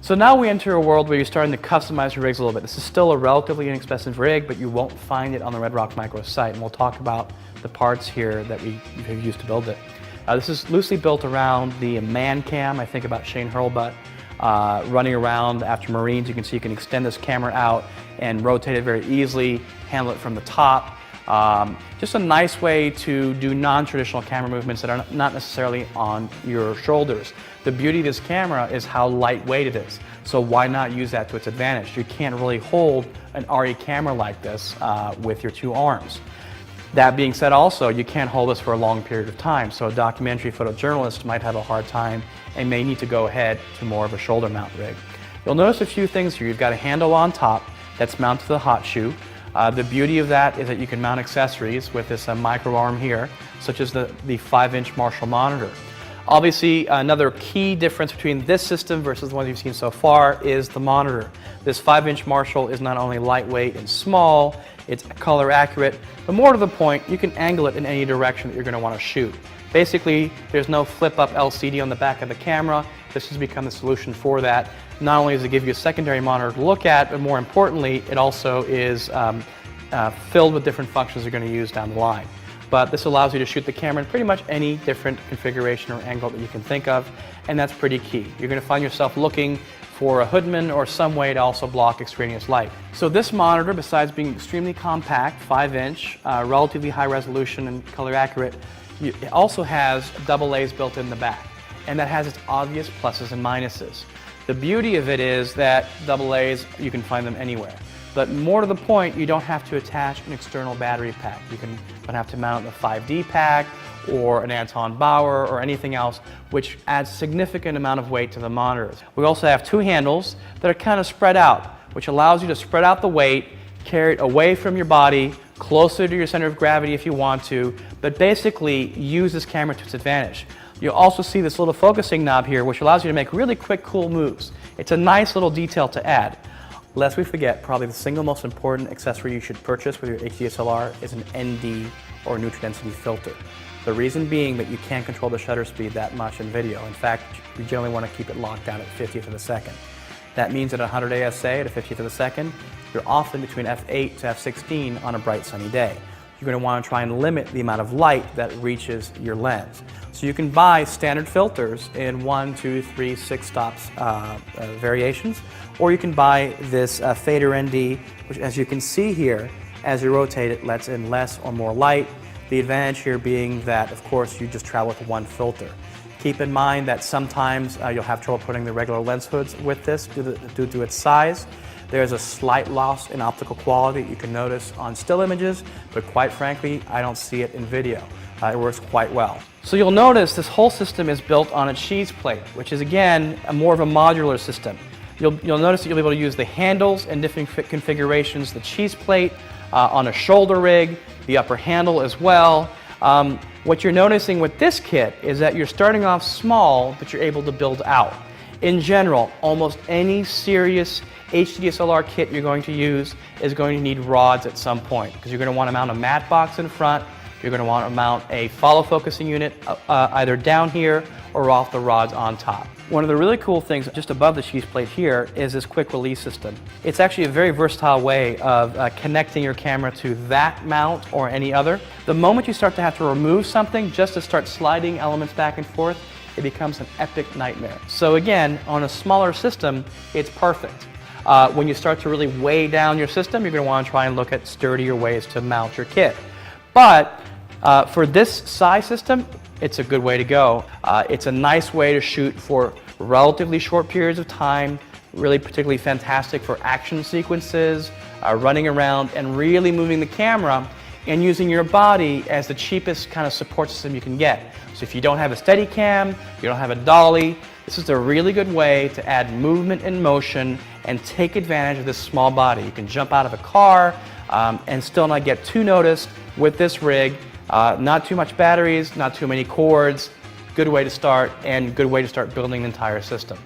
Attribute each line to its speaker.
Speaker 1: So now we enter a world where you're starting to customize your rigs a little bit. This is still a relatively inexpensive rig, but you won't find it on the Redrock Micro site, and we'll talk about the parts here that we have used to build it. This is loosely built around the man cam. I think about Shane Hurlbutt running around after Marines. You can see you can extend this camera out and rotate it very easily, handle it from the top. Just a nice way to do non-traditional camera movements that are not necessarily on your shoulders. The beauty of this camera is how lightweight it is, so why not use that to its advantage? You can't really hold an RE camera like this with your two arms. That being said, also, you can't hold this for a long period of time, so a documentary photojournalist might have a hard time and may need to go ahead to more of a shoulder mount rig. You'll notice a few things here. You've got a handle on top that's mounted to the hot shoe. The beauty of that is that you can mount accessories with this microARM here, such as the 5-inch Marshall monitor. Obviously, another key difference between this system versus the ones you've seen so far is the monitor. This 5-inch Marshall is not only lightweight and small, it's color accurate, but more to the point, you can angle it in any direction that you're going to want to shoot. Basically, there's no flip-up LCD on the back of the camera. This has become the solution for that. Not only does it give you a secondary monitor to look at, but more importantly, it also is filled with different functions you're going to use down the line. But this allows you to shoot the camera in pretty much any different configuration or angle that you can think of, and that's pretty key. You're going to find yourself looking for a hoodman or some way to also block extraneous light. So this monitor, besides being extremely compact, 5-inch, relatively high resolution and color accurate, it also has double A's built in the back, and that has its obvious pluses and minuses. The beauty of it is that double A's, you can find them anywhere. But more to the point, you don't have to attach an external battery pack. You don't have to mount a 5D pack or an Anton Bauer or anything else, which adds a significant amount of weight to the monitors. We also have two handles that are kind of spread out, which allows you to spread out the weight, carry it away from your body, closer to your center of gravity if you want to, but basically use this camera to its advantage. You'll also see this little focusing knob here, which allows you to make really quick, cool moves. It's a nice little detail to add. Lest we forget, probably the single most important accessory you should purchase with your DSLR is an ND or neutral density filter. The reason being that you can't control the shutter speed that much in video. In fact, you generally want to keep it locked down at 50th of a second. That means at 100 ASA at a 50th of a second, you're often between f8 to f16 on a bright sunny day. You're going to want to try and limit the amount of light that reaches your lens. So you can buy standard filters in 1, 2, 3, 6 stops variations, or you can buy this fader ND, which, as you can see here, as you rotate it, lets in less or more light. The advantage here being that, of course, you just travel with one filter. Keep in mind that sometimes you'll have trouble putting the regular lens hoods with this due to its size. There's a slight loss in optical quality you can notice on still images, but quite frankly, I don't see it in video. It works quite well. So you'll notice this whole system is built on a CHEESEPLATE, which is again more of a modular system. You'll notice that you'll be able to use the handles in different configurations, the CHEESEPLATE on a shoulder rig, the upper handle as well. What you're noticing with this kit is that you're starting off small, but you're able to build out. In general, almost any serious HDSLR kit you're going to use is going to need rods at some point, because you're going to want to mount a matte box in front, you're going to want to mount a follow focusing unit either down here or off the rods on top. One of the really cool things just above the CHEESEPLATE here is this quick release system. It's actually a very versatile way of connecting your camera to that mount or any other. The moment you start to have to remove something just to start sliding elements back and forth, it becomes an epic nightmare. So again, on a smaller system, it's perfect. When you start to really weigh down your system, you're going to want to try and look at sturdier ways to mount your kit. But for this size system, it's a good way to go. It's a nice way to shoot for relatively short periods of time, really particularly fantastic for action sequences, running around and really moving the camera and using your body as the cheapest kind of support system you can get. So if you don't have a Steadicam, you don't have a dolly, this is a really good way to add movement and motion and take advantage of this small body. You can jump out of a car and still not get too noticed with this rig. Not too much batteries, not too many cords. Good way to start, and good way to start building the entire system.